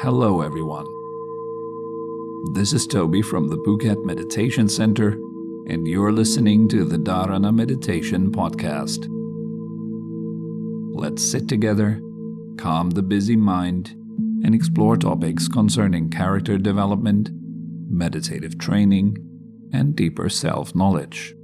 Hello everyone. This is Tobi from the Phuket Meditation Center, and you're listening to the Dharana Meditation Podcast. Let's sit together, calm the busy mind, and explore topics concerning character development, meditative training, and deeper self-knowledge.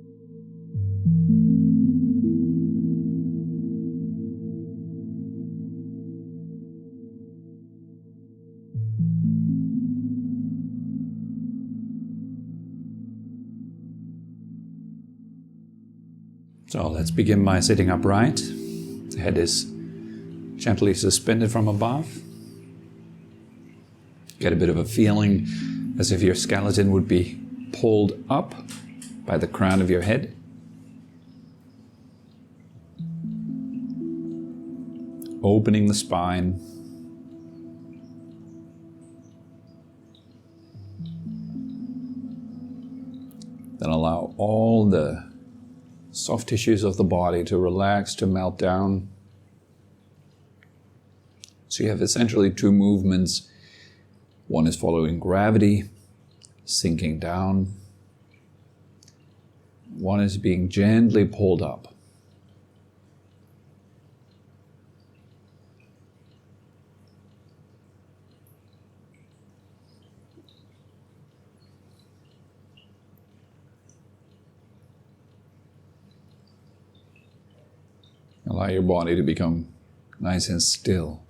So let's begin by sitting upright. The head is gently suspended from above. Get a bit of a feeling as if your skeleton would be pulled up by the crown of your head. Opening the spine. Then allow all the soft tissues of the body to relax, to melt down. So you have essentially two movements. One is following gravity, sinking down. One is being gently pulled up. Allow your body to become nice and still.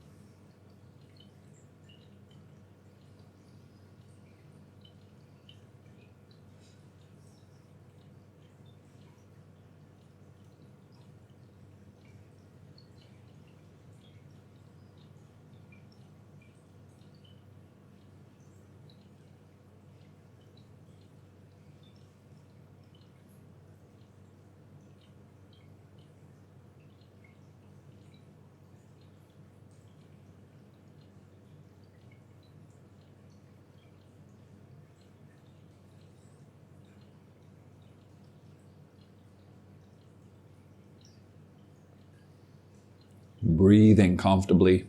Breathing comfortably.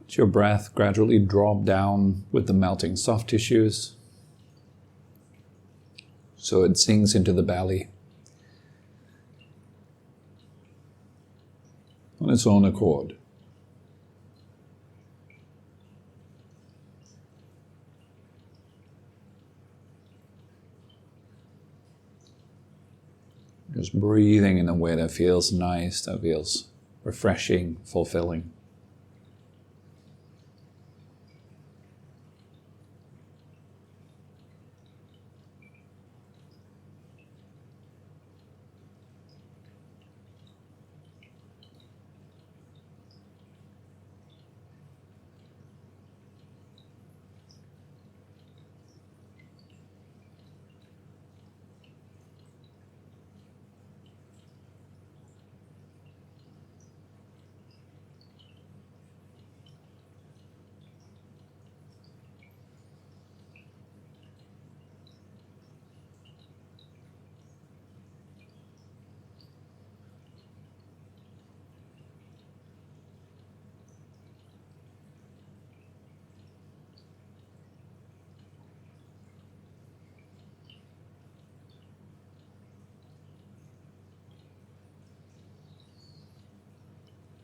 Let your breath gradually drop down with the melting soft tissues, so it sinks into the belly on its own accord. Just breathing in a way that feels nice, that feels refreshing, fulfilling.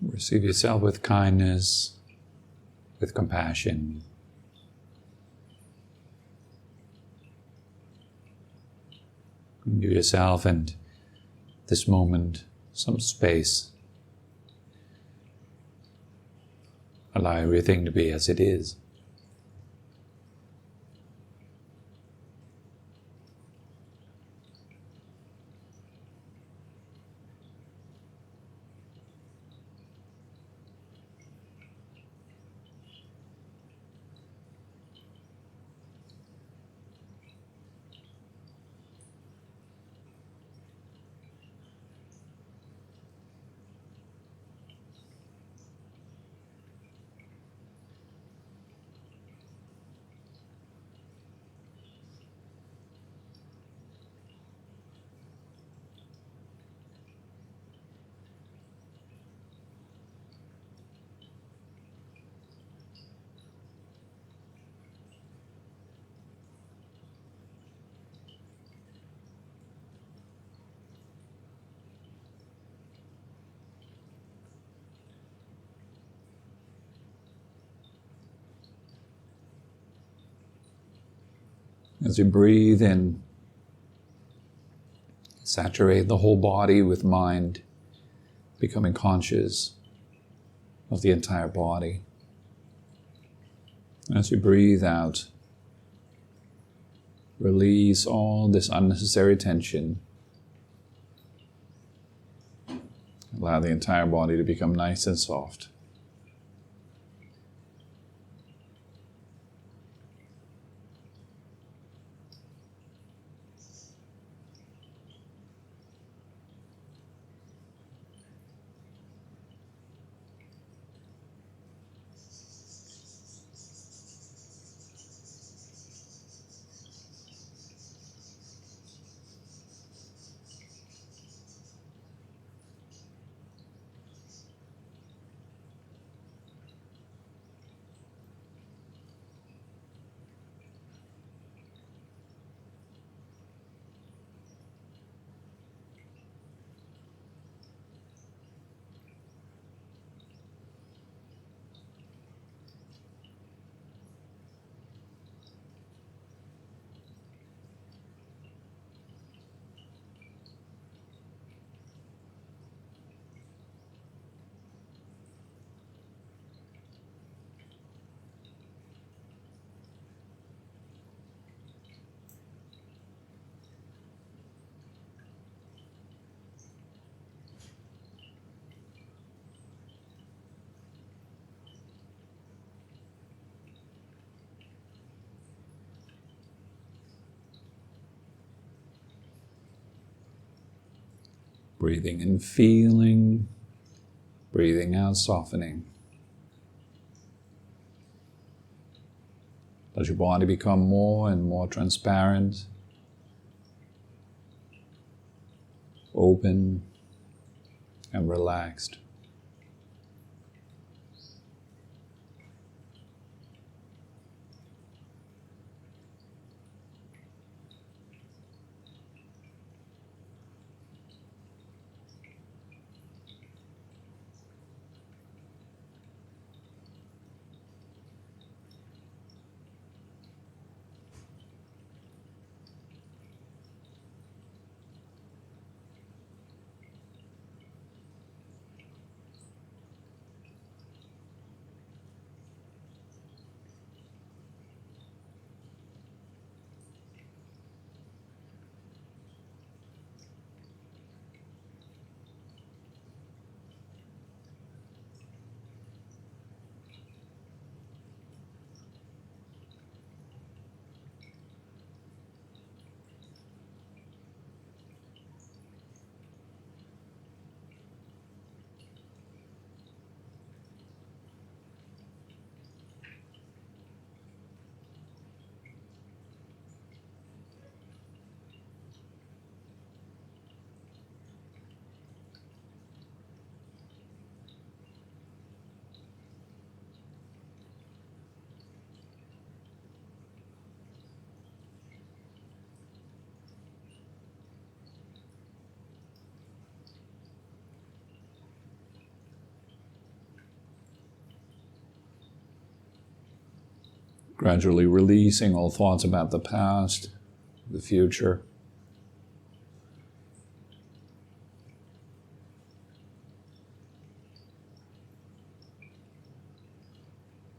Receive yourself with kindness, with compassion. Give yourself and this moment some space. Allow everything to be as it is. As you breathe in, saturate the whole body with mind, becoming conscious of the entire body. As you breathe out, release all this unnecessary tension. Allow the entire body to become nice and soft. Breathing in feeling, breathing out softening. Let your body become more and more transparent, open and relaxed. Gradually releasing all thoughts about the past, the future.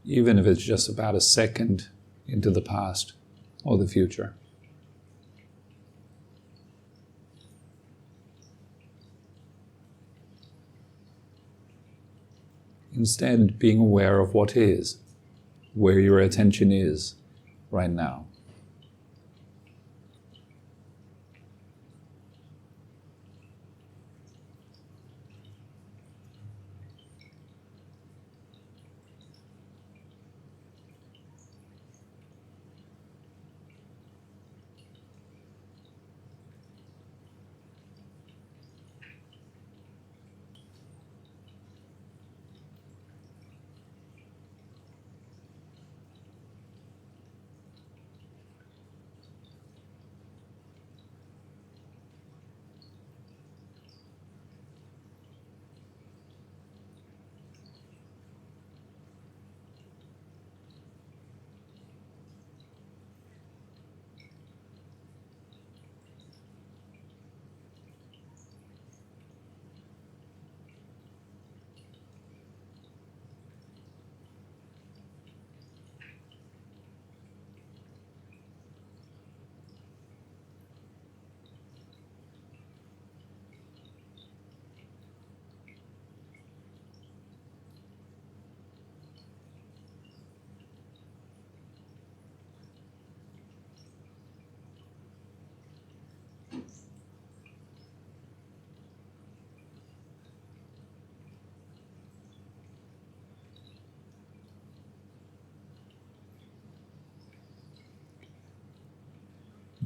Even if it's just about a second into the past or the future. Instead, being aware of what is, where your attention is right now.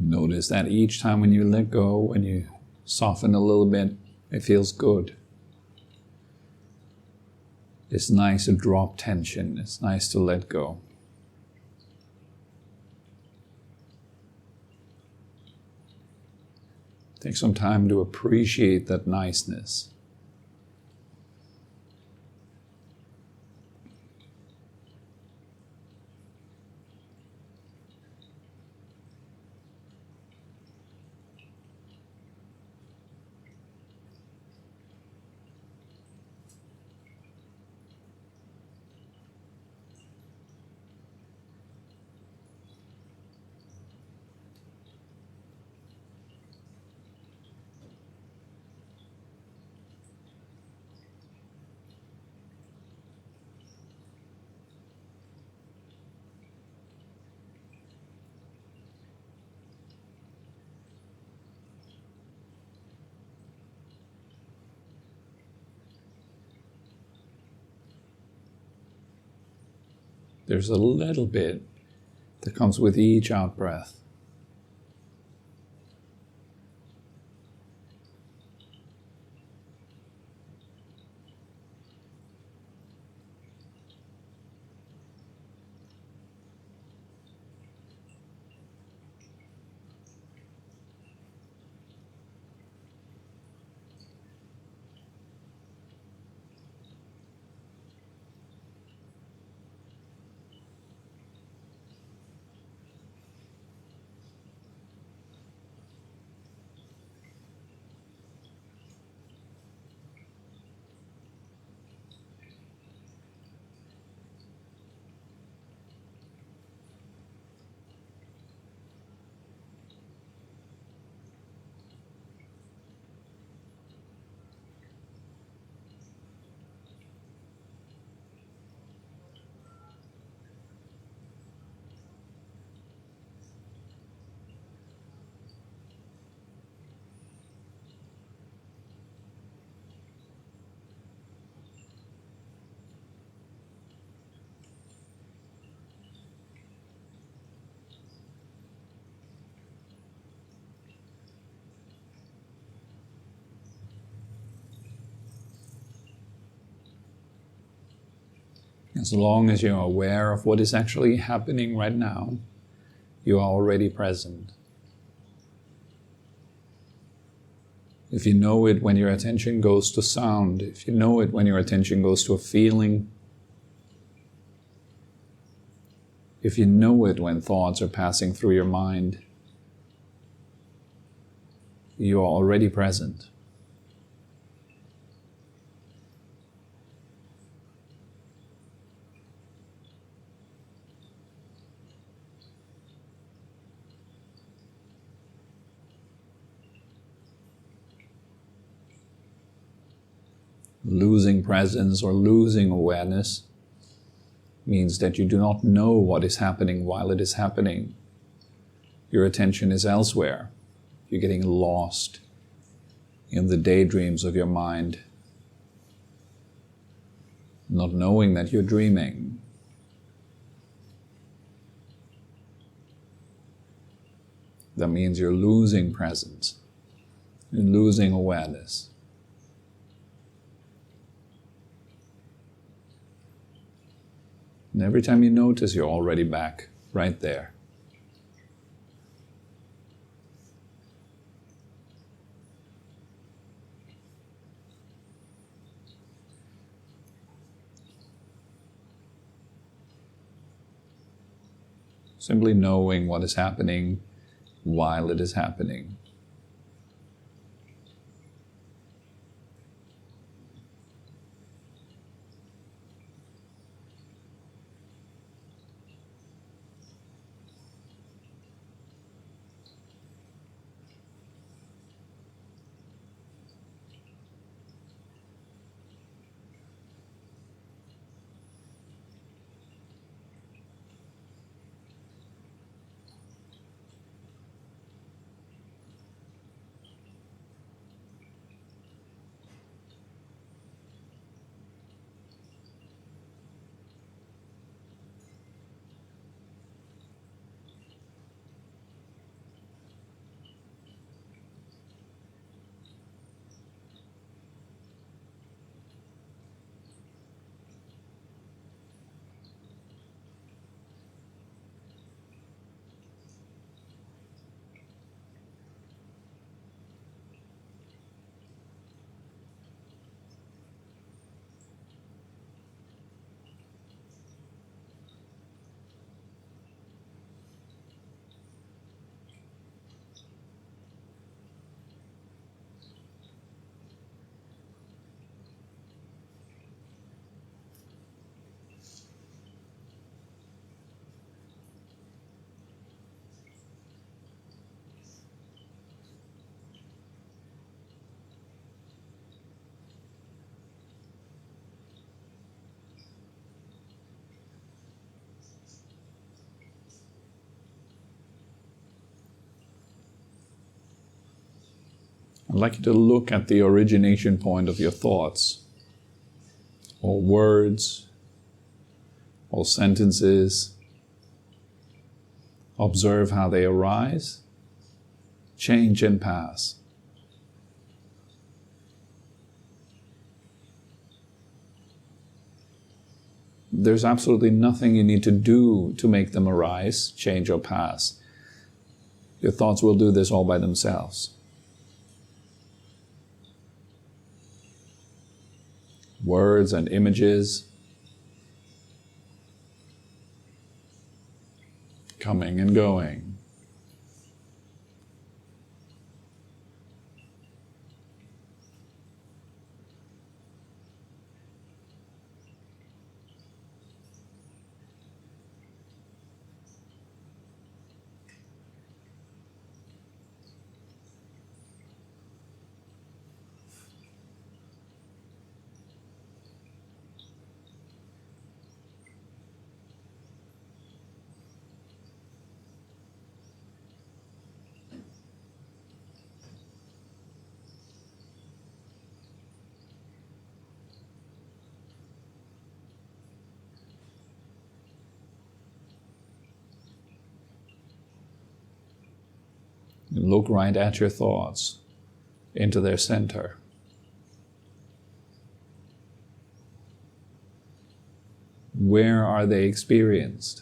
Notice that each time when you let go, when you soften a little bit, it feels good. It's nice to drop tension. It's nice to let go. Take some time to appreciate that niceness. There's a little bit that comes with each out breath. As long as you're aware of what is actually happening right now, you are already present. If you know it when your attention goes to sound, if you know it when your attention goes to a feeling, if you know it when thoughts are passing through your mind, you are already present. Losing presence or losing awareness means that you do not know what is happening while it is happening. Your attention is elsewhere. You're getting lost in the daydreams of your mind, not knowing that you're dreaming. That means you're losing presence, you're losing awareness. And every time you notice, you're already back, right there. Simply knowing what is happening while it is happening. I'd like you to look at the origination point of your thoughts, or words, or sentences. Observe how they arise, change, and pass. There's absolutely nothing you need to do to make them arise, change, or pass. Your thoughts will do this all by themselves. Words and images coming and going. Look right at your thoughts, into their center. Where are they experienced?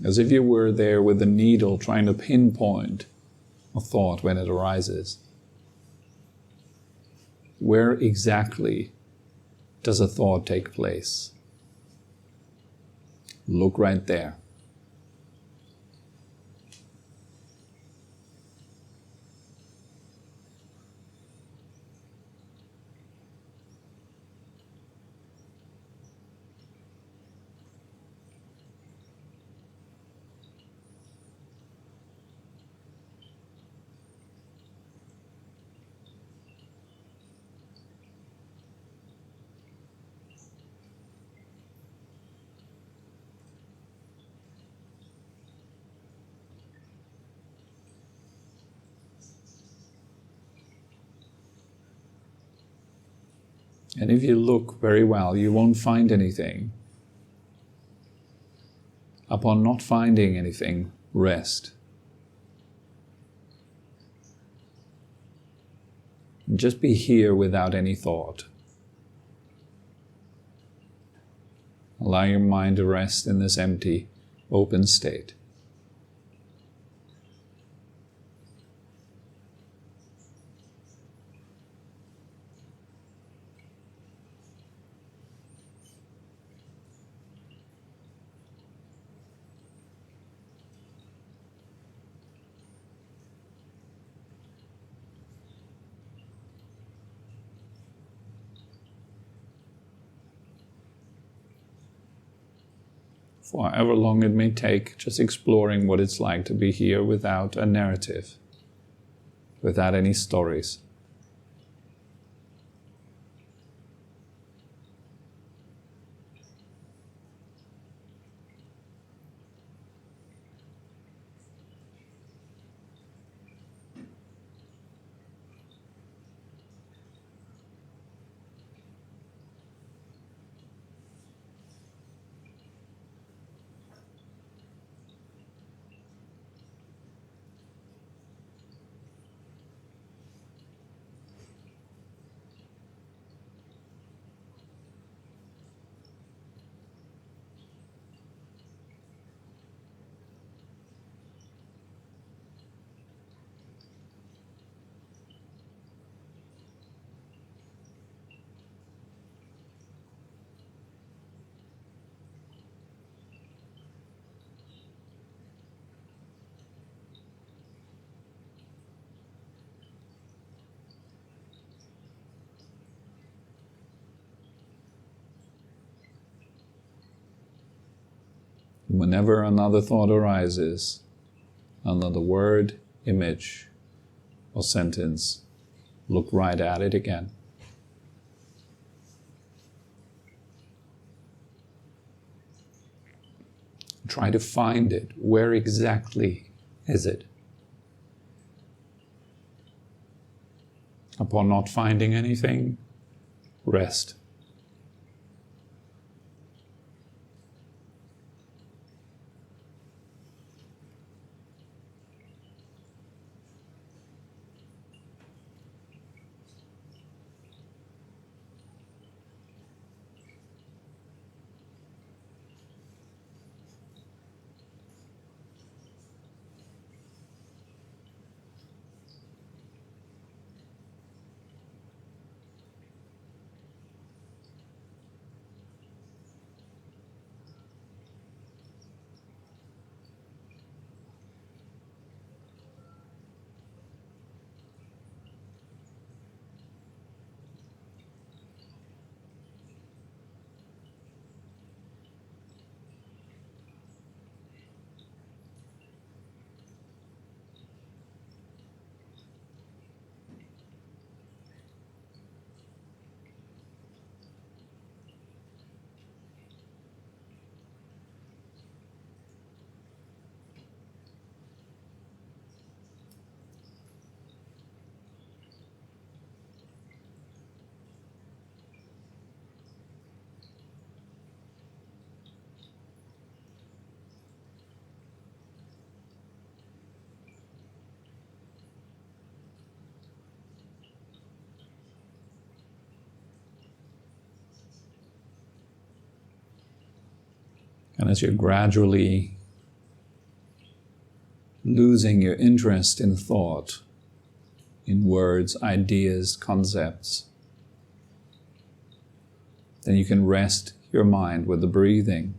As if you were there with a needle trying to pinpoint a thought when it arises. Where exactly does a thought take place? Look right there. And if you look very well, you won't find anything. Upon not finding anything, rest. Just be here without any thought. Allow your mind to rest in this empty, open state. For however long it may take, just exploring what it's like to be here without a narrative, without any stories. Whenever another thought arises, another word, image, or sentence, look right at it again. Try to find it. Where exactly is it? Upon not finding anything, rest. And as you're gradually losing your interest in thought, in words, ideas, concepts, then you can rest your mind with the breathing.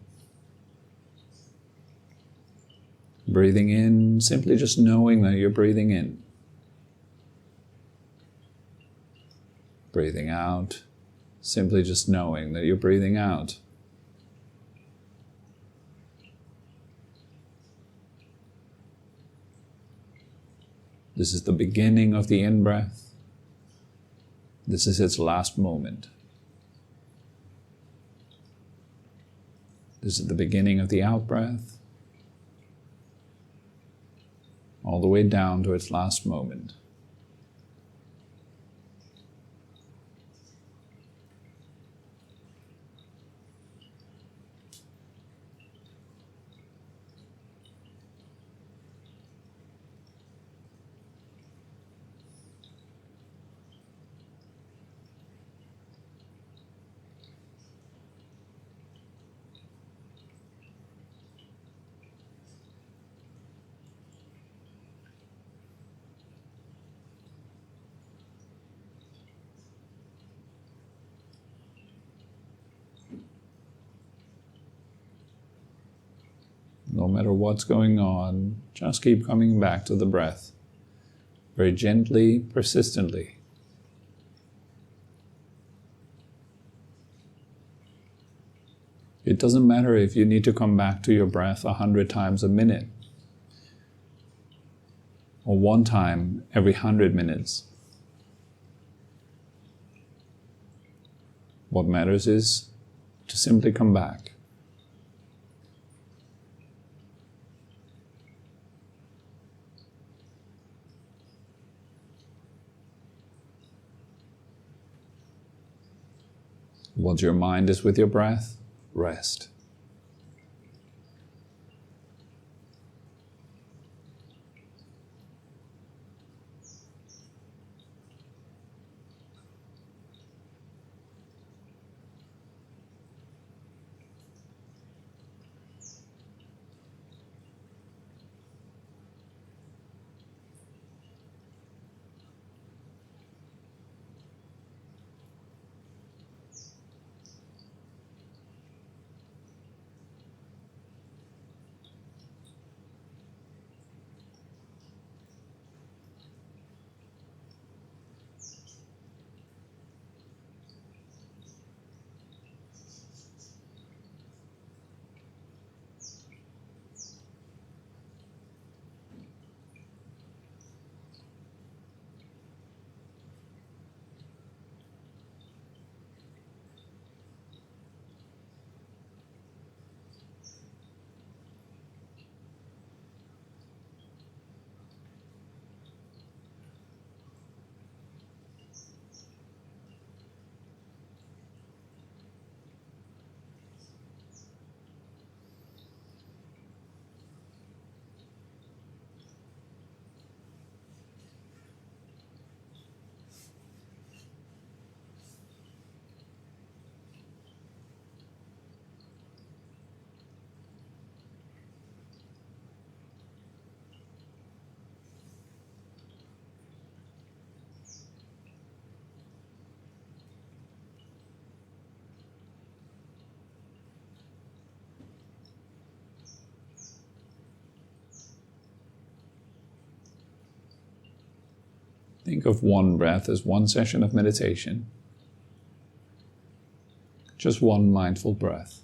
Breathing in, simply just knowing that you're breathing in. Breathing out, simply just knowing that you're breathing out. This is the beginning of the in-breath. This is its last moment. This is the beginning of the out-breath, all the way down to its last moment. No matter what's going on, just keep coming back to the breath, very gently, persistently. It doesn't matter if you need to come back to your breath 100 times a minute, or one time every 100 minutes. What matters is to simply come back. Once your mind is with your breath, rest. Think of one breath as one session of meditation. Just one mindful breath.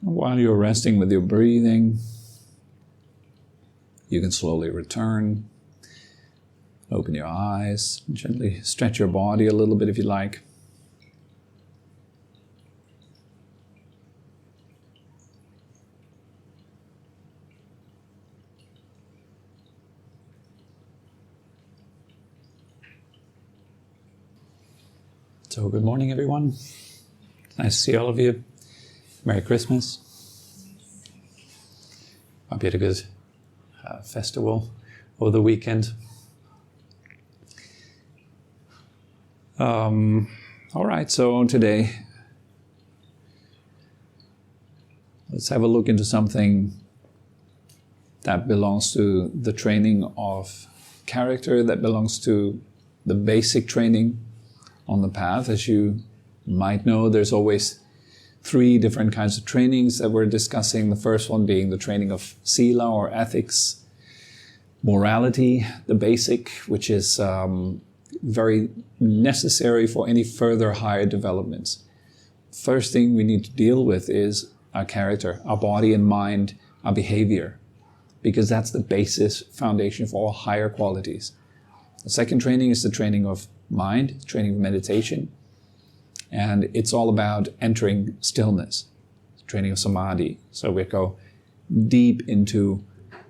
While you're resting with your breathing, you can slowly return. Open your eyes, gently stretch your body a little bit if you like. So good morning, everyone. Nice to see all of you. Merry Christmas. Hope you had a good festival over the weekend. All right, so today, let's have a look into something that belongs to the training of character, that belongs to the basic training on the path. As you might know, there's always 3 different kinds of trainings that we're discussing. The first one being the training of sila or ethics, morality, the basic, which is very necessary for any further higher developments. First thing we need to deal with is our character, our body and mind, our behavior, because that's the basis, foundation for all higher qualities. The second training is the training of mind, training of meditation. And it's all about entering stillness, training of samadhi. So we go deep into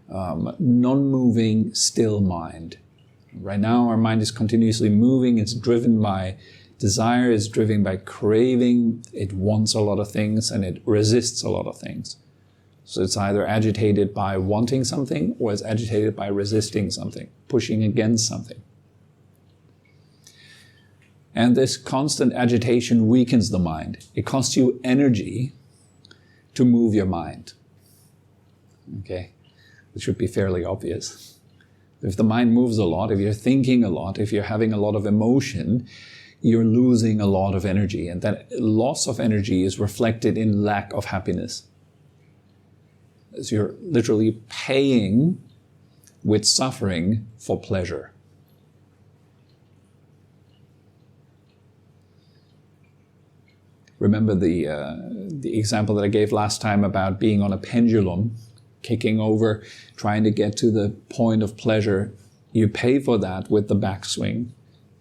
non-moving, still mind. Right now our mind is continuously moving. It's driven by desire, it's driven by craving. It wants a lot of things and it resists a lot of things. So it's either agitated by wanting something or it's agitated by resisting something, pushing against something. And this constant agitation weakens the mind. It costs you energy to move your mind. Okay? It should be fairly obvious. If the mind moves a lot, if you're thinking a lot, if you're having a lot of emotion, you're losing a lot of energy. And that loss of energy is reflected in lack of happiness. As you're literally paying with suffering for pleasure. Remember the example that I gave last time about being on a pendulum, kicking over, trying to get to the point of pleasure. You pay for that with the backswing,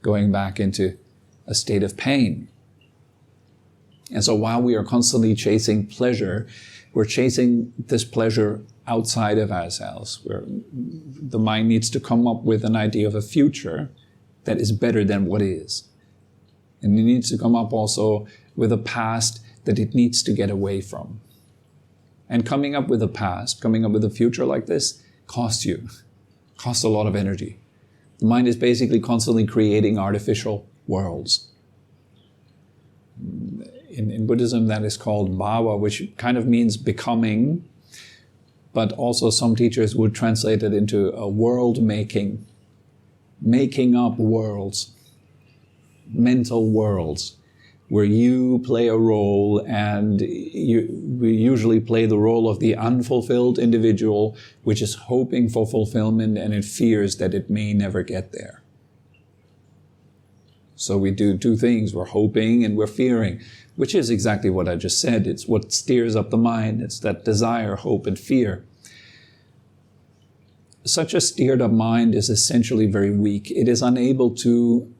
going back into a state of pain. And so while we are constantly chasing pleasure, we're chasing this pleasure outside of ourselves. The mind needs to come up with an idea of a future that is better than what is. And it needs to come up also with a past that it needs to get away from. And coming up with a past, coming up with a future like this, costs a lot of energy. The mind is basically constantly creating artificial worlds. In Buddhism, that is called bhava, which kind of means becoming, but also some teachers would translate it into a world making up worlds, mental worlds, where you play a role, and we usually play the role of the unfulfilled individual, which is hoping for fulfillment, and it fears that it may never get there. So we do two things. We're hoping and we're fearing, which is exactly what I just said. It's what steers up the mind. It's that desire, hope, and fear. Such a steered up mind is essentially very weak. It is unable to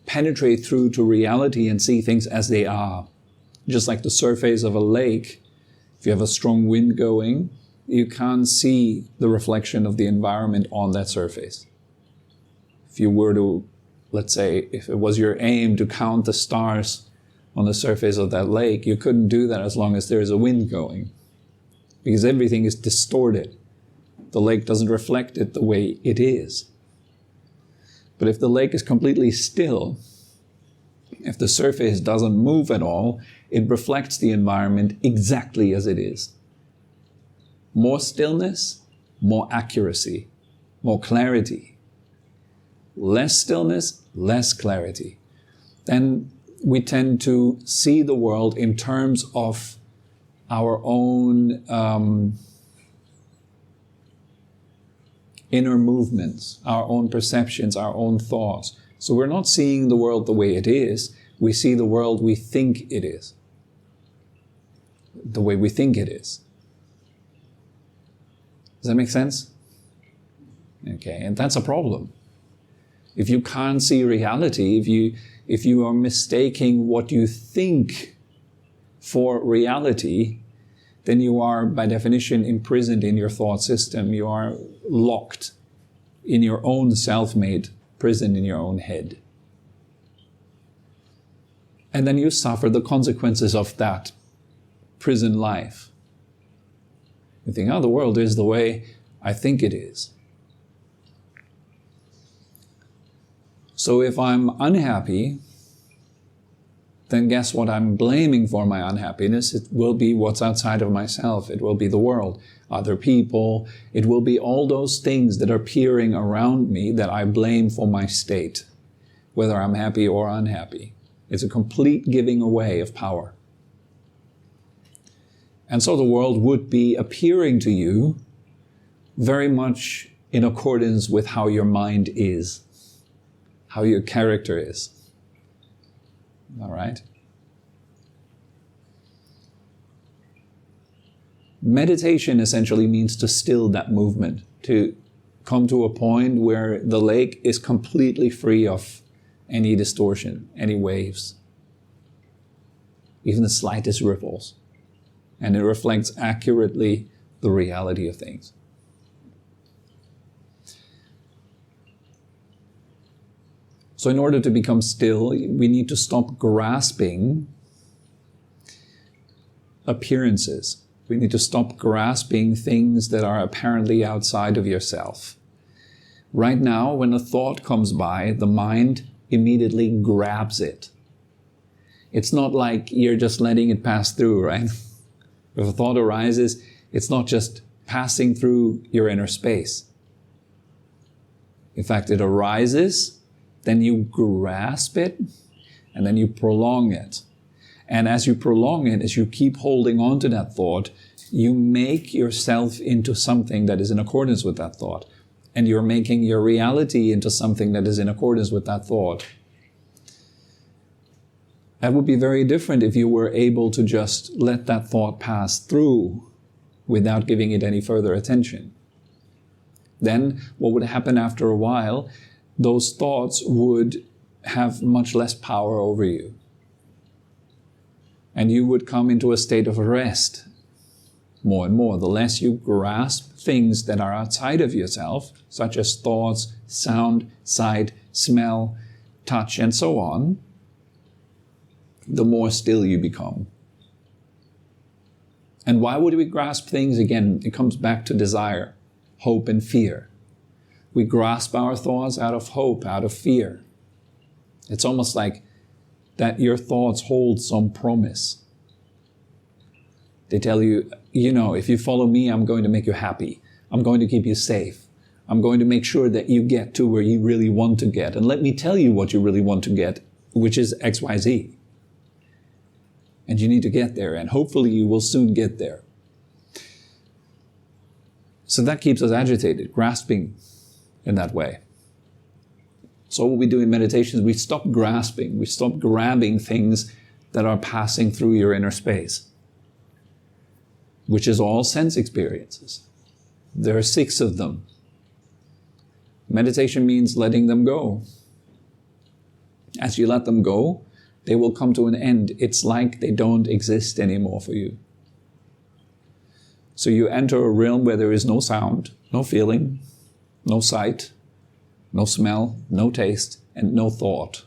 penetrate through to reality and see things as they are. Just like the surface of a lake, if you have a strong wind going, you can't see the reflection of the environment on that surface. If you were to, let's say, if it was your aim to count the stars on the surface of that lake, you couldn't do that as long as there is a wind going, because everything is distorted. The lake doesn't reflect it the way it is. But if the lake is completely still, if the surface doesn't move at all, it reflects the environment exactly as it is. More stillness, more accuracy, more clarity. Less stillness, less clarity. Then we tend to see the world in terms of our own inner movements, our own perceptions, our own thoughts. So we're not seeing the world the way it is. We see the world we think it is. The way we think it is. Does that make sense? Okay, and that's a problem. If you can't see reality, if you are mistaking what you think for reality, then you are, by definition, imprisoned in your thought system. You are locked in your own self-made prison in your own head. And then you suffer the consequences of that prison life. You think, oh, the world is the way I think it is. So if I'm unhappy, then guess what I'm blaming for my unhappiness? It will be what's outside of myself. It will be the world, other people. It will be all those things that are peering around me that I blame for my state, whether I'm happy or unhappy. It's a complete giving away of power. And so the world would be appearing to you very much in accordance with how your mind is, how your character is. All right? Meditation essentially means to still that movement, to come to a point where the lake is completely free of any distortion, any waves, even the slightest ripples. And it reflects accurately the reality of things. So in order to become still, we need to stop grasping appearances. We need to stop grasping things that are apparently outside of yourself. Right now, when a thought comes by, the mind immediately grabs it. It's not like you're just letting it pass through, right? If a thought arises, it's not just passing through your inner space. In fact, it arises, then you grasp it, and then you prolong it. And as you prolong it, as you keep holding on to that thought, you make yourself into something that is in accordance with that thought. And you're making your reality into something that is in accordance with that thought. That would be very different if you were able to just let that thought pass through without giving it any further attention. Then what would happen after a while? Those thoughts would have much less power over you. And you would come into a state of rest more and more. The less you grasp things that are outside of yourself, such as thoughts, sound, sight, smell, touch, and so on, the more still you become. And why would we grasp things? Again, it comes back to desire, hope, and fear. We grasp our thoughts out of hope, out of fear. It's almost like that your thoughts hold some promise. They tell you, if you follow me, I'm going to make you happy. I'm going to keep you safe. I'm going to make sure that you get to where you really want to get. And let me tell you what you really want to get, which is X, Y, Z. And you need to get there, and hopefully you will soon get there. So that keeps us agitated, grasping in that way. So what we do in meditation is we stop grasping, we stop grabbing things that are passing through your inner space, which is all sense experiences. There are 6 of them. Meditation means letting them go. As you let them go, they will come to an end. It's like they don't exist anymore for you. So you enter a realm where there is no sound, no feeling, no sight, no smell, no taste, and no thought.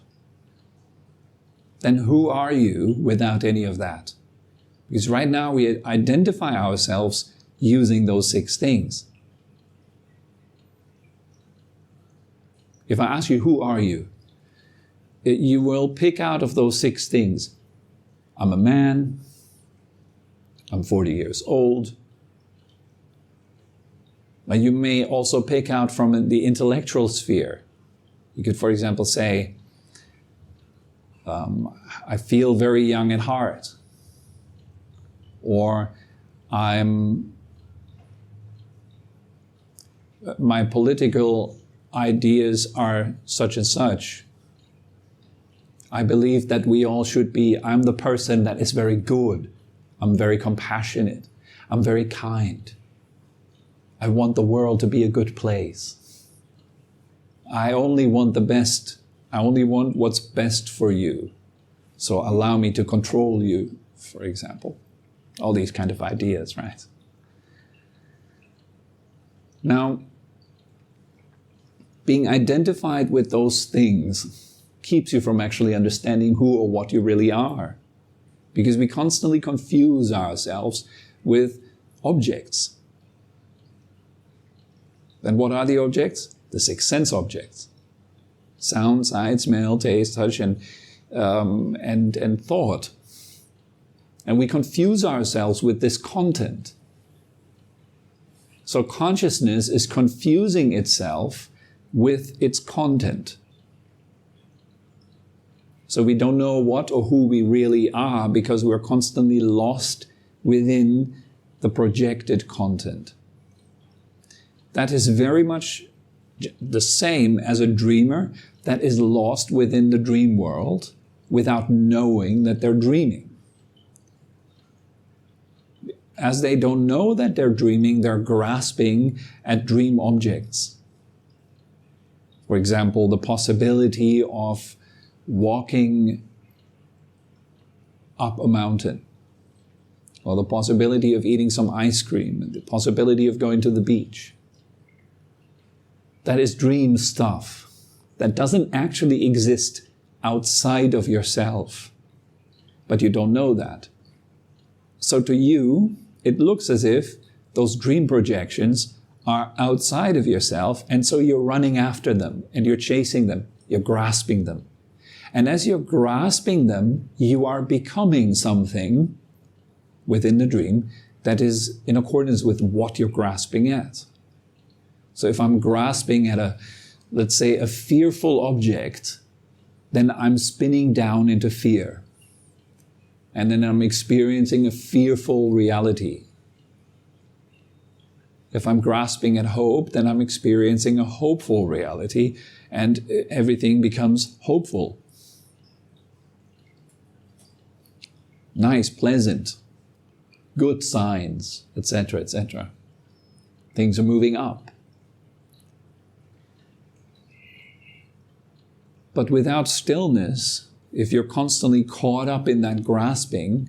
Then who are you without any of that? Because right now we identify ourselves using those 6 things. If I ask you, who are you? You will pick out of those 6 things. I'm a man. I'm 40 years old. Now you may also pick out from the intellectual sphere. You could, for example, say, I feel very young at heart. Or my political ideas are such and such. I believe that we all should be, I'm the person that is very good. I'm very compassionate. I'm very kind. I want the world to be a good place. I only want the best. I only want what's best for you. So allow me to control you, for example. All these kind of ideas, right? Now, being identified with those things keeps you from actually understanding who or what you really are. Because we constantly confuse ourselves with objects. Then what are the objects? The 6 sense objects. Sound, sight, smell, taste, touch, and thought. And we confuse ourselves with this content. So consciousness is confusing itself with its content. So we don't know what or who we really are because we're constantly lost within the projected content. That is very much the same as a dreamer that is lost within the dream world without knowing that they're dreaming. As they don't know that they're dreaming, they're grasping at dream objects. For example, the possibility of walking up a mountain, or the possibility of eating some ice cream, and the possibility of going to the beach. That is dream stuff that doesn't actually exist outside of yourself, but you don't know that. So to you, it looks as if those dream projections are outside of yourself, and so you're running after them, and you're chasing them, you're grasping them. And as you're grasping them, you are becoming something within the dream that is in accordance with what you're grasping at. So if I'm grasping at let's say a fearful object, then I'm spinning down into fear. And then I'm experiencing a fearful reality. If I'm grasping at hope, then I'm experiencing a hopeful reality, and everything becomes hopeful. Nice, pleasant, good signs, etc., etc. Things are moving up. But without stillness, if you're constantly caught up in that grasping,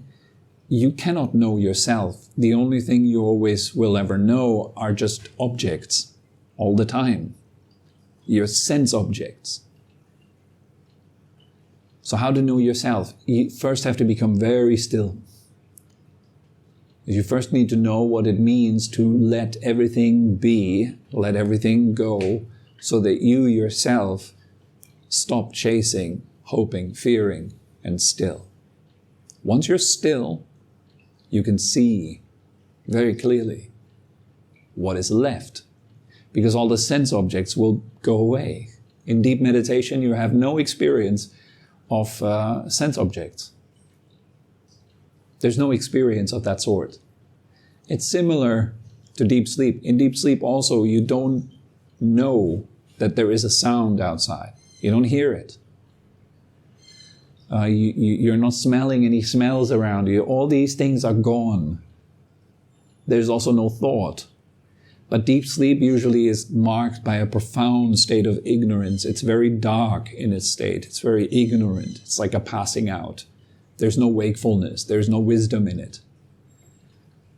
you cannot know yourself. The only thing you always will ever know are just objects all the time. Your sense objects. So how to know yourself? You first have to become very still. You first need to know what it means to let everything be, let everything go, so that you yourself stop chasing, hoping, fearing, and still. Once you're still, you can see very clearly. What is left? Because all the sense objects will go away. In deep meditation, you have no experience of sense objects. There's no experience of that sort. It's similar to deep sleep. In deep sleep also, you don't know that there is a sound outside. You don't hear it. You're not smelling any smells around you. All these things are gone. There's also no thought. But deep sleep usually is marked by a profound state of ignorance. It's very dark in its state. It's very ignorant. It's like a passing out. There's no wakefulness. There's no wisdom in it.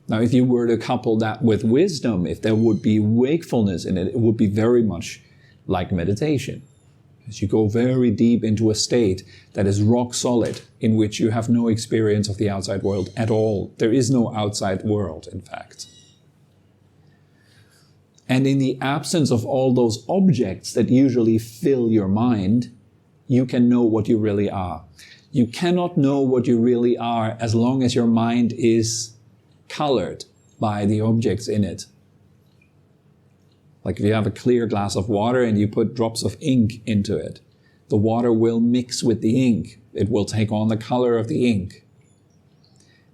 Now, if you were to couple that with wisdom, if there would be wakefulness in it, it would be very much like meditation. As you go very deep into a state that is rock solid, in which you have no experience of the outside world at all. There is no outside world, in fact. And in the absence of all those objects that usually fill your mind, you can know what you really are. You cannot know what you really are as long as your mind is colored by the objects in it. Like if you have a clear glass of water and you put drops of ink into it, the water will mix with the ink. It will take on the color of the ink.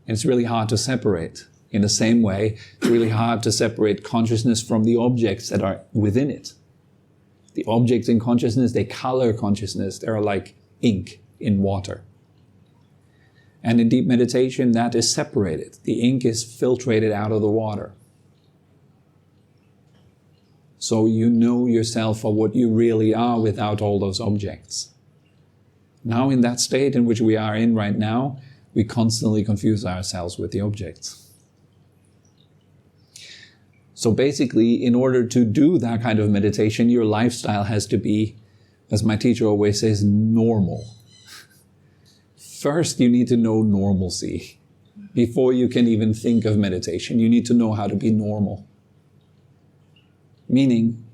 And it's really hard to separate. In the same way, it's really hard to separate consciousness from the objects that are within it. The objects in consciousness, they color consciousness. They're like ink in water. And in deep meditation, that is separated. The ink is filtrated out of the water. So you know yourself for what you really are without all those objects. Now in that state in which we are in right now, we constantly confuse ourselves with the objects. So basically, in order to do that kind of meditation, your lifestyle has to be, as my teacher always says, normal. First, you need to know normalcy. Before you can even think of meditation, you need to know how to be normal. Meaning,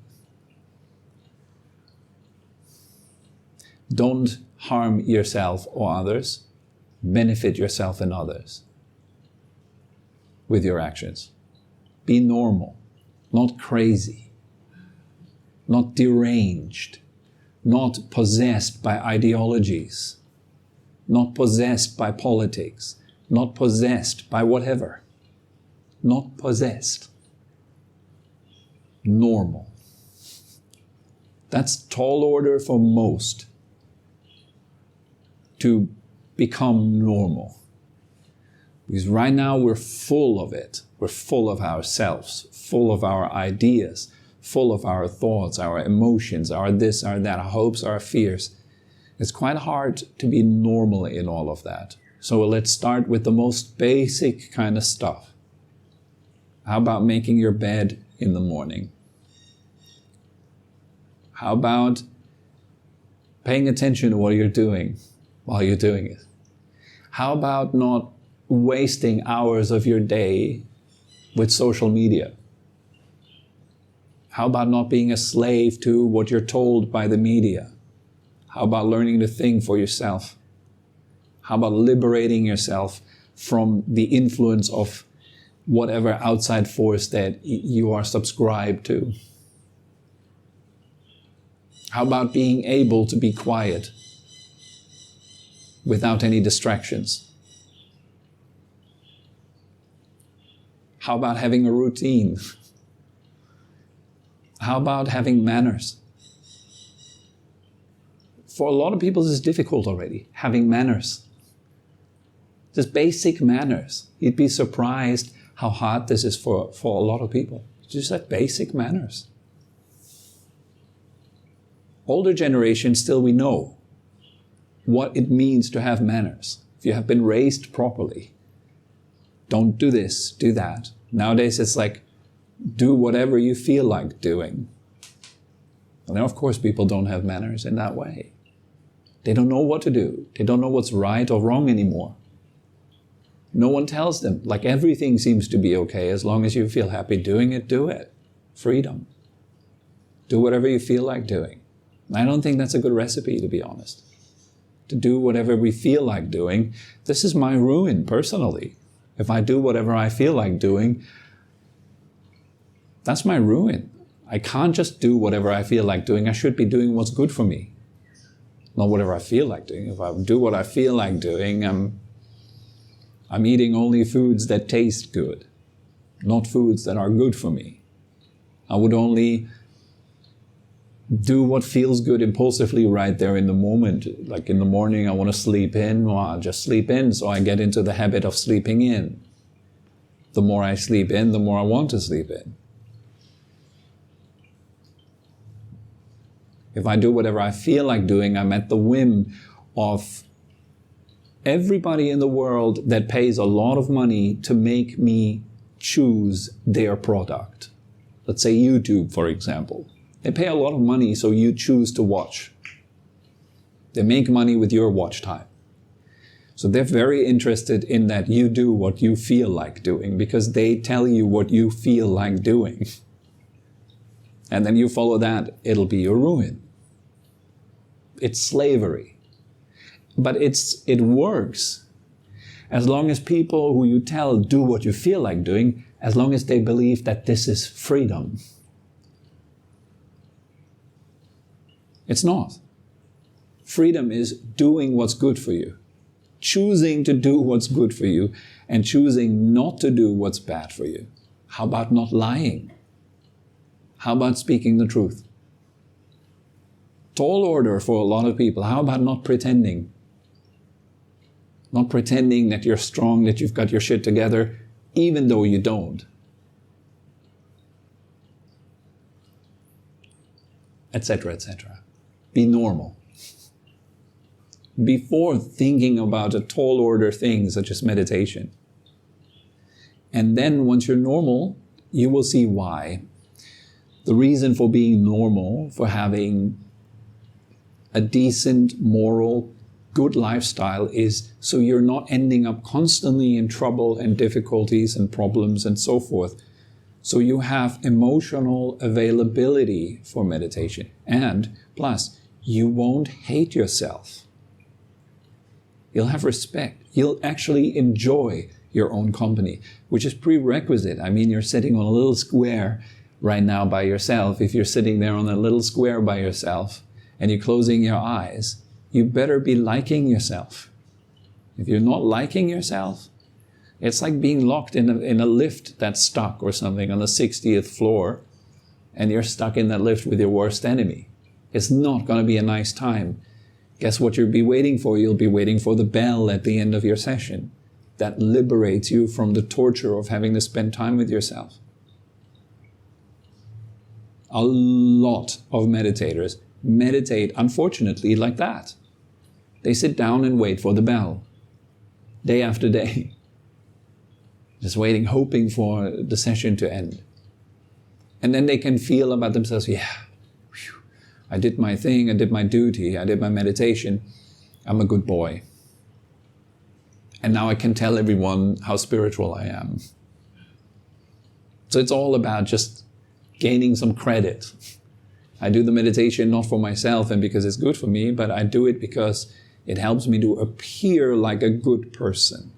don't harm yourself or others, benefit yourself and others with your actions. Be normal, not crazy, not deranged, not possessed by ideologies, not possessed by politics, not possessed by whatever, not possessed. Normal. That's tall order for most to become normal. Because right now we're full of it. We're full of ourselves, full of our ideas, full of our thoughts, our emotions, our this, our that, our hopes, our fears. It's quite hard to be normal in all of that. So let's start with the most basic kind of stuff. How about making your bed in the morning? How about paying attention to what you're doing while you're doing it? How about not wasting hours of your day with social media? How about not being a slave to what you're told by the media? How about learning to think for yourself? How about liberating yourself from the influence of whatever outside force that you are subscribed to? How about being able to be quiet without any distractions? How about having a routine? How about having manners? For a lot of people, this is difficult already, having manners. Just basic manners. You'd be surprised how hard this is for a lot of people. Just like basic manners. Older generations, still we know what it means to have manners. If you have been raised properly, don't do this, do that. Nowadays it's like, do whatever you feel like doing. And then of course people don't have manners in that way. They don't know what to do. They don't know what's right or wrong anymore. No one tells them. Like everything seems to be okay. As long as you feel happy doing it, do it. Freedom. Do whatever you feel like doing. I don't think that's a good recipe, to be honest. To do whatever we feel like doing. This is my ruin, personally. If I do whatever I feel like doing, that's my ruin. I can't just do whatever I feel like doing. I should be doing what's good for me, not whatever I feel like doing. If I do what I feel like doing, I'm eating only foods that taste good, not foods that are good for me. I would only do what feels good impulsively right there in the moment. Like in the morning, I want to sleep in. Well, I'll just sleep in, so I get into the habit of sleeping in. The more I sleep in, the more I want to sleep in. If I do whatever I feel like doing, I'm at the whim of everybody in the world that pays a lot of money to make me choose their product. Let's say YouTube, for example. They pay a lot of money so you choose to watch. They make money with your watch time. So they're very interested in that you do what you feel like doing, because they tell you what you feel like doing. And then you follow that, it'll be your ruin. It's slavery. But it works. As long as people who you tell do what you feel like doing, as long as they believe that this is freedom. It's not. Freedom is doing what's good for you. Choosing to do what's good for you and choosing not to do what's bad for you. How about not lying? How about speaking the truth? Tall order for a lot of people. How about not pretending? Not pretending that you're strong, that you've got your shit together, even though you don't. Etc., etc. Be normal. Before thinking about a tall order thing such as meditation. And then once you're normal, you will see why. The reason for being normal, for having a decent, moral, good lifestyle is so you're not ending up constantly in trouble and difficulties and problems and so forth. So you have emotional availability for meditation. And plus, you won't hate yourself. You'll have respect. You'll actually enjoy your own company, which is prerequisite. I mean, you're sitting on a little square right now by yourself. If you're sitting there on a little square by yourself and you're closing your eyes, you better be liking yourself. If you're not liking yourself, it's like being locked in a lift that's stuck or something on the 60th floor, and you're stuck in that lift with your worst enemy. It's not going to be a nice time. Guess what you'll be waiting for? You'll be waiting for the bell at the end of your session. That liberates you from the torture of having to spend time with yourself. A lot of meditators meditate, unfortunately, like that. They sit down and wait for the bell, day after day. Just waiting, hoping for the session to end. And then they can feel about themselves, yeah, whew, I did my thing, I did my duty, I did my meditation, I'm a good boy. And now I can tell everyone how spiritual I am. So it's all about just gaining some credit. I do the meditation not for myself and because it's good for me, but I do it because it helps me to appear like a good person.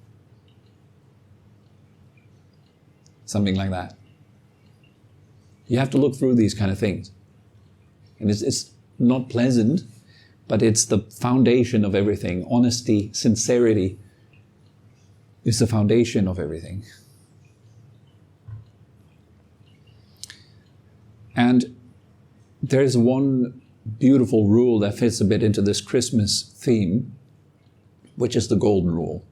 Something like that. You have to look through these kind of things. And it's not pleasant, but it's the foundation of everything. Honesty, sincerity is the foundation of everything. And there's one beautiful rule that fits a bit into this Christmas theme, which is the golden rule.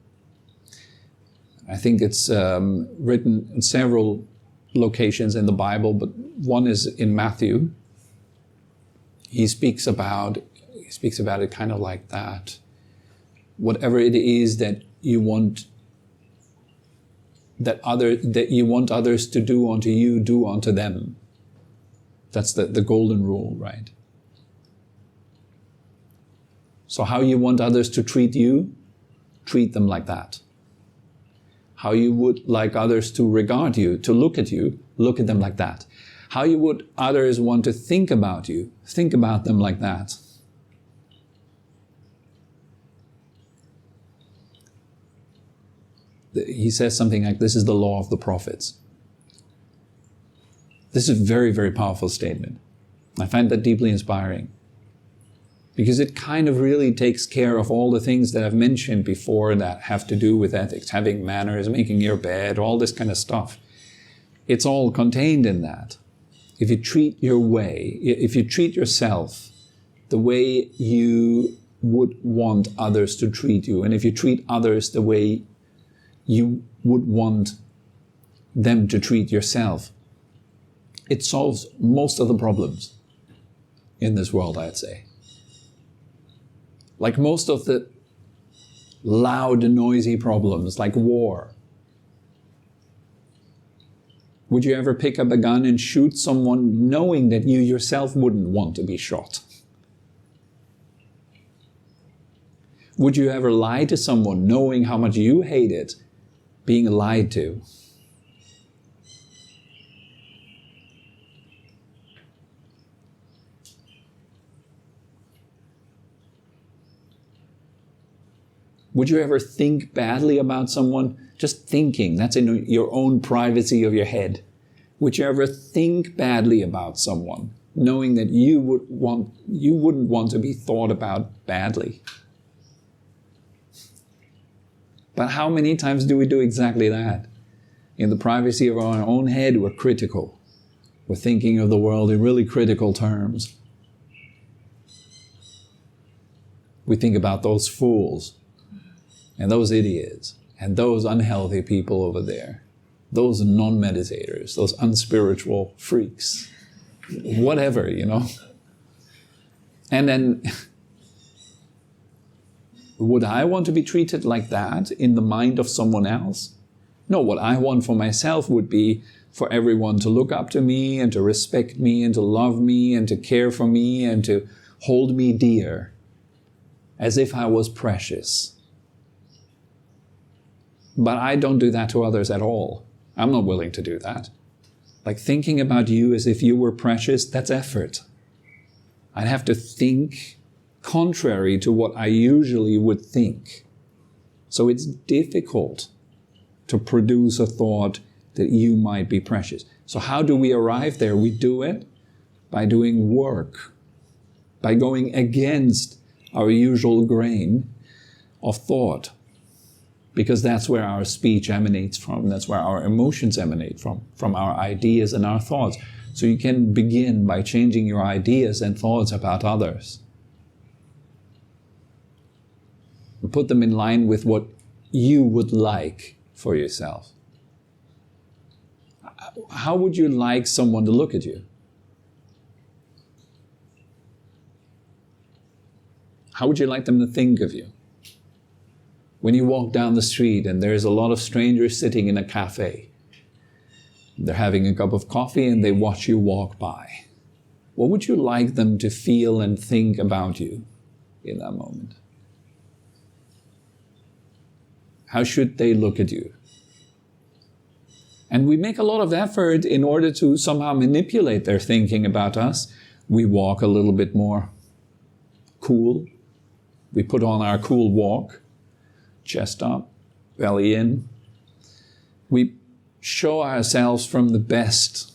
I think it's written in several locations in the Bible, but one is in Matthew. He speaks about it kind of like that. Whatever it is that you want others to do unto you, do unto them. That's the golden rule, right? So how you want others to treat you, treat them like that. How you would like others to regard you, to look at you, look at them like that. How you would others want to think about you, think about them like that. he says something like, this is the law of the prophets. This is a very, very powerful statement. I find that deeply inspiring. Because it kind of really takes care of all the things that I've mentioned before that have to do with ethics, having manners, making your bed, all this kind of stuff. It's all contained in that. If you treat yourself the way you would want others to treat you, and if you treat others the way you would want them to treat yourself, it solves most of the problems in this world, I'd say. Like most of the loud, noisy problems, like war. Would you ever pick up a gun and shoot someone knowing that you yourself wouldn't want to be shot? Would you ever lie to someone knowing how much you hate it being lied to? Would you ever think badly about someone? Just thinking, that's in your own privacy of your head. Would you ever think badly about someone, knowing that you wouldn't want to be thought about badly? But how many times do we do exactly that? In the privacy of our own head, we're critical. We're thinking of the world in really critical terms. We think about those fools, and those idiots, and those unhealthy people over there, those non-meditators, those unspiritual freaks, whatever, And then, would I want to be treated like that in the mind of someone else? No, what I want for myself would be for everyone to look up to me and to respect me and to love me and to care for me and to hold me dear as if I was precious. But I don't do that to others at all. I'm not willing to do that. Like thinking about you as if you were precious, that's effort. I'd have to think contrary to what I usually would think. So it's difficult to produce a thought that you might be precious. So how do we arrive there? We do it by doing work, by going against our usual grain of thought. Because that's where our speech emanates from, that's where our emotions emanate from our ideas and our thoughts. So you can begin by changing your ideas and thoughts about others. And put them in line with what you would like for yourself. How would you like someone to look at you? How would you like them to think of you? When you walk down the street and there's a lot of strangers sitting in a cafe, they're having a cup of coffee and they watch you walk by. What would you like them to feel and think about you in that moment? How should they look at you? And we make a lot of effort in order to somehow manipulate their thinking about us. We walk a little bit more cool. We put on our cool walk. Chest up, belly in. We show ourselves from the best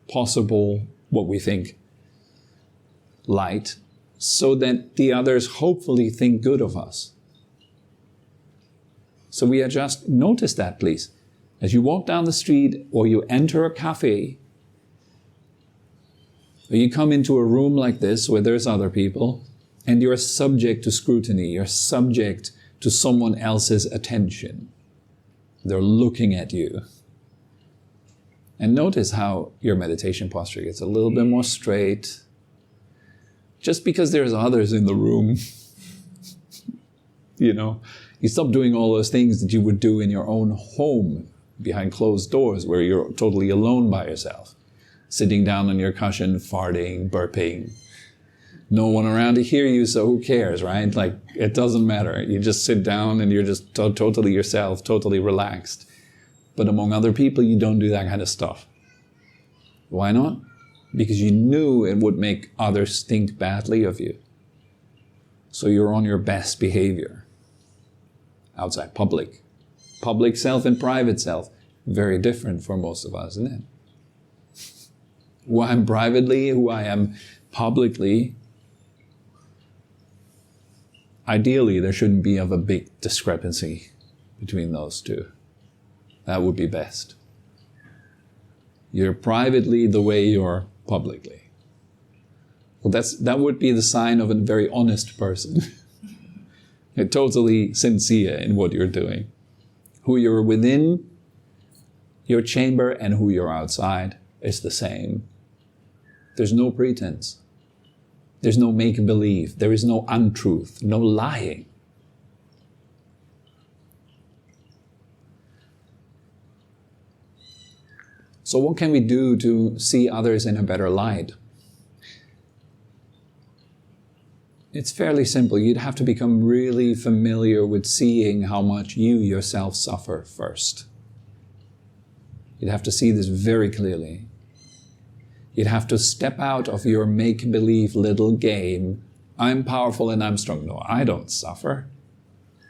possible, what we think, light, so that the others hopefully think good of us. So we adjust. Notice that, please. As you walk down the street or you enter a cafe, or you come into a room like this where there's other people, and you're subject to scrutiny, you're subject to someone else's attention. They're looking at you. And notice how your meditation posture gets a little bit more straight. Just because there's others in the room, you stop doing all those things that you would do in your own home behind closed doors where you're totally alone by yourself. Sitting down on your cushion, farting, burping. No one around to hear you, so who cares, right? Like, it doesn't matter. You just sit down and you're just totally yourself, totally relaxed. But among other people, you don't do that kind of stuff. Why not? Because you knew it would make others think badly of you. So you're on your best behavior outside public. Public self and private self. Very different for most of us, isn't it? Who I am privately, who I am publicly. Ideally, there shouldn't be of a big discrepancy between those two. That would be best. You're privately the way you're publicly. Well, that would be the sign of a very honest person. You're totally sincere in what you're doing. Who you're within your chamber and who you're outside is the same. There's no pretense. There's no make-believe. There is no untruth, no lying. So what can we do to see others in a better light? It's fairly simple. You'd have to become really familiar with seeing how much you yourself suffer first. You'd have to see this very clearly. You'd have to step out of your make-believe little game. I'm powerful and I'm strong. No, I don't suffer.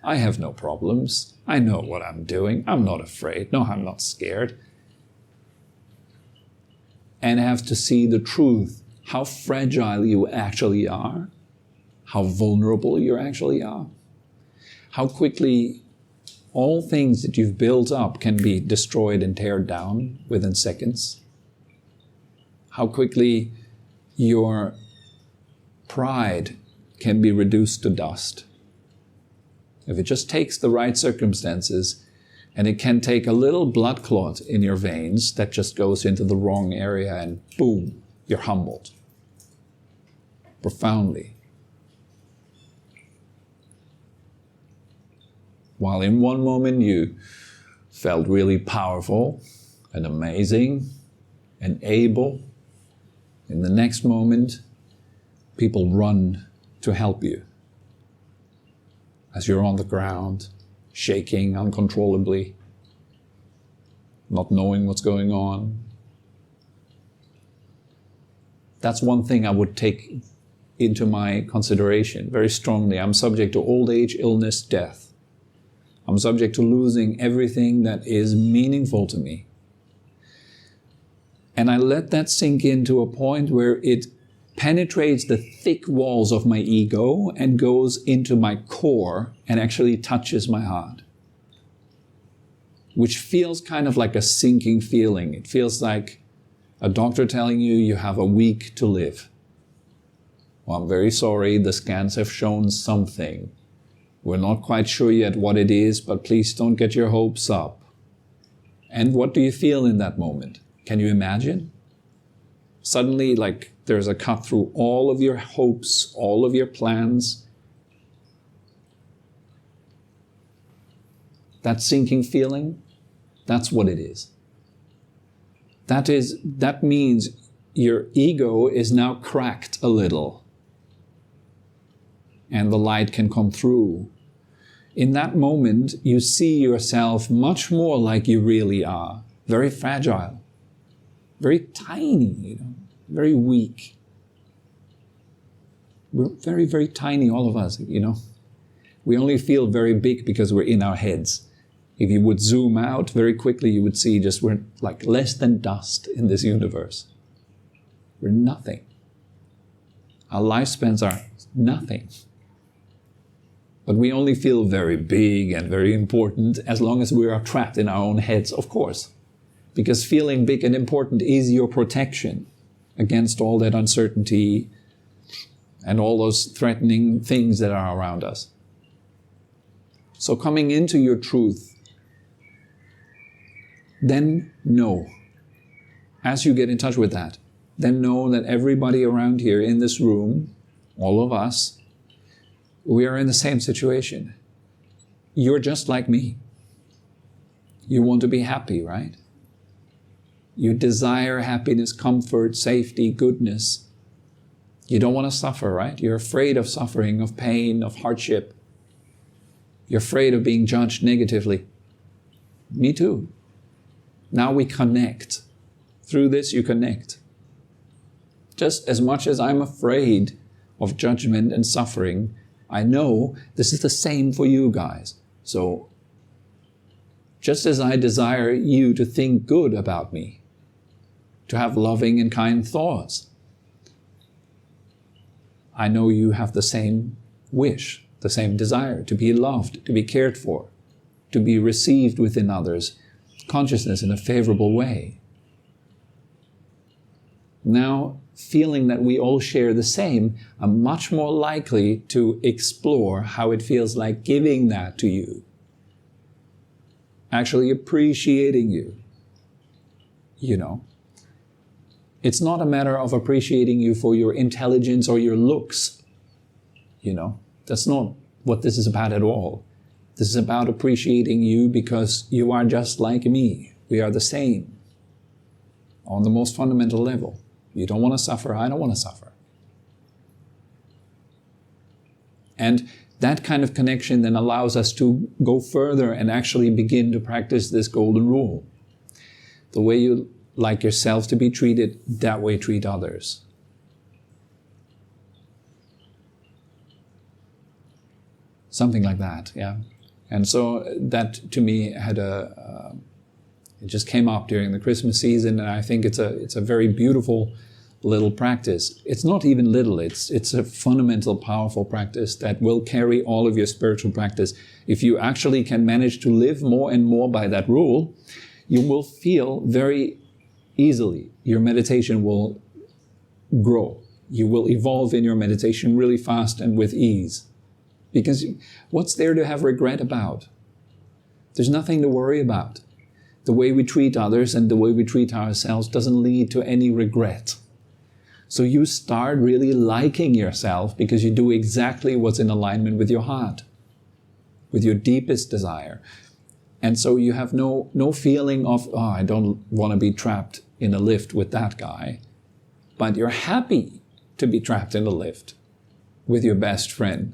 I have no problems. I know what I'm doing. I'm not afraid. No, I'm not scared. And have to see the truth, how fragile you actually are, how vulnerable you actually are, how quickly all things that you've built up can be destroyed and teared down within seconds, how quickly your pride can be reduced to dust. If it just takes the right circumstances, and it can take a little blood clot in your veins that just goes into the wrong area and boom, you're humbled. Profoundly. While in one moment you felt really powerful and amazing and able, in the next moment, people run to help you. As you're on the ground, shaking uncontrollably, not knowing what's going on. That's one thing I would take into my consideration very strongly. I'm subject to old age, illness, death. I'm subject to losing everything that is meaningful to me. And I let that sink into a point where it penetrates the thick walls of my ego and goes into my core and actually touches my heart. Which feels kind of like a sinking feeling. It feels like a doctor telling you you have a week to live. Well, I'm very sorry, the scans have shown something. We're not quite sure yet what it is, but please don't get your hopes up. And what do you feel in that moment? Can you imagine? Suddenly, like, there's a cut through all of your hopes, all of your plans. That sinking feeling, that's what it is. That means your ego is now cracked a little. And the light can come through. In that moment, you see yourself much more like you really are. Very fragile. Very tiny, very weak. We're very, very tiny, all of us, We only feel very big because we're in our heads. If you would zoom out very quickly, you would see just we're like less than dust in this universe. We're nothing. Our lifespans are nothing. But we only feel very big and very important as long as we are trapped in our own heads, of course. Because feeling big and important is your protection against all that uncertainty and all those threatening things that are around us. So coming into your truth, then know, as you get in touch with that, then know that everybody around here in this room, all of us, we are in the same situation. You're just like me. You want to be happy, right? You desire happiness, comfort, safety, goodness. You don't want to suffer, right? You're afraid of suffering, of pain, of hardship. You're afraid of being judged negatively. Me too. Now we connect. Through this you connect. Just as much as I'm afraid of judgment and suffering, I know this is the same for you guys. So just as I desire you to think good about me, to have loving and kind thoughts. I know you have the same wish, the same desire to be loved, to be cared for, to be received within others, consciousness in a favorable way. Now, feeling that we all share the same, I'm much more likely to explore how it feels like giving that to you. Actually appreciating you. It's not a matter of appreciating you for your intelligence or your looks. That's not what this is about at all. This is about appreciating you because you are just like me. We are the same on the most fundamental level. You don't want to suffer, I don't want to suffer. And that kind of connection then allows us to go further and actually begin to practice this golden rule. The way you like yourself to be treated, that way treat others. Something like that, yeah. And so that to me had it just came up during the Christmas season, and I think it's a very beautiful little practice. It's not even little, it's a fundamental, powerful practice that will carry all of your spiritual practice. If you actually can manage to live more and more by that rule, you will feel very easily. Your meditation will grow. You will evolve in your meditation really fast and with ease. Because what's there to have regret about? There's nothing to worry about. The way we treat others and the way we treat ourselves doesn't lead to any regret. So you start really liking yourself because you do exactly what's in alignment with your heart, with your deepest desire. And so you have no feeling of, I don't want to be trapped in a lift with that guy. But you're happy to be trapped in a lift with your best friend.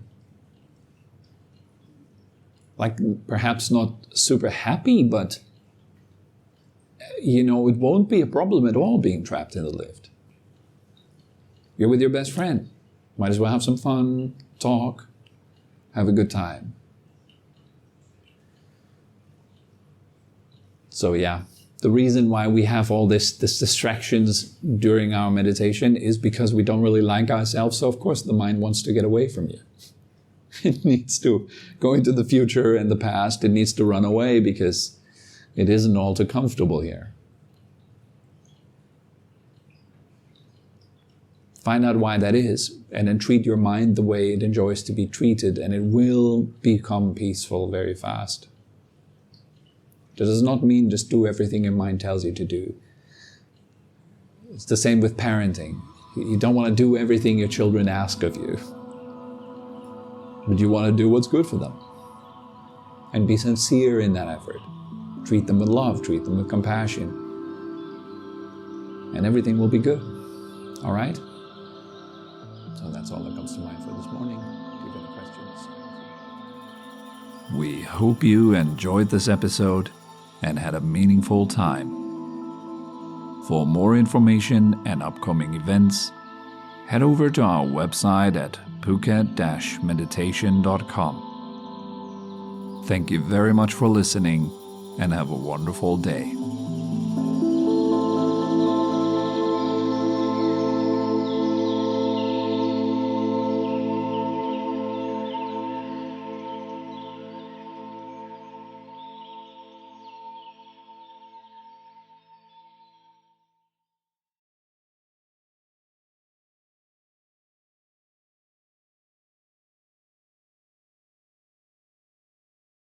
Like perhaps not super happy, but it won't be a problem at all being trapped in the lift. You're with your best friend. Might as well have some fun, talk, have a good time. So yeah, the reason why we have all this distractions during our meditation is because we don't really like ourselves. So of course the mind wants to get away from you. It needs to go into the future and the past. It needs to run away because it isn't all too comfortable here. Find out why that is, and then treat your mind the way it enjoys to be treated, and it will become peaceful very fast. That does not mean just do everything your mind tells you to do. It's the same with parenting. You don't want to do everything your children ask of you, but you want to do what's good for them. And be sincere in that effort. Treat them with love, treat them with compassion, and everything will be good. All right? So that's all that comes to mind for this morning. Do you have any questions? We hope you enjoyed this episode and had a meaningful time. For more information and upcoming events, head over to our website at phuket-meditation.com. Thank you very much for listening and have a wonderful day.